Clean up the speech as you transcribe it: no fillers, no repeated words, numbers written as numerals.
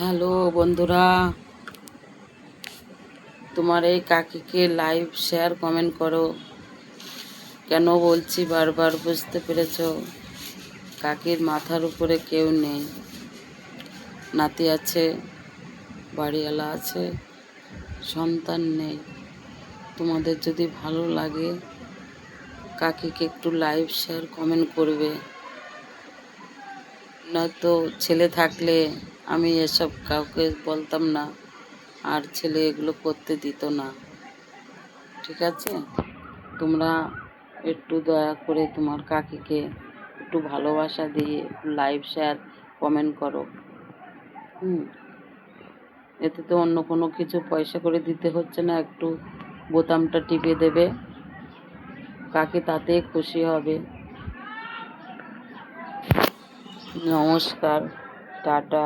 Hello বন্ধুরা, তোমার এই কাকিকে লাইভ শেয়ার কমেন্ট করো। কেন বলছি বারবার, বুঝতে পেরেছো? কাকির মাথার উপরে কেউ নেই, নাতি আছে, বাড়িওয়ালা আছে, সন্তান নেই। তোমাদের যদি ভালো লাগে কাকিকে একটু লাইভ শেয়ার কমেন্ট করবে, নয়তো ছেলে থাকলে আমি এসব কাউকে বলতাম না, আর ছেলে এগুলো করতে দিত না। ঠিক আছে, তোমরা একটু দয়া করে তোমার কাকিকে একটু ভালোবাসা দিয়ে লাইভ শেয়ার কমেন্ট করো। এতে তো অন্য কোনো কিছু পয়সা করে দিতে হচ্ছে না, একটু বোতামটা টিপে দেবে, কাকি তাতে খুশি হবে। নমস্কার, টাটা।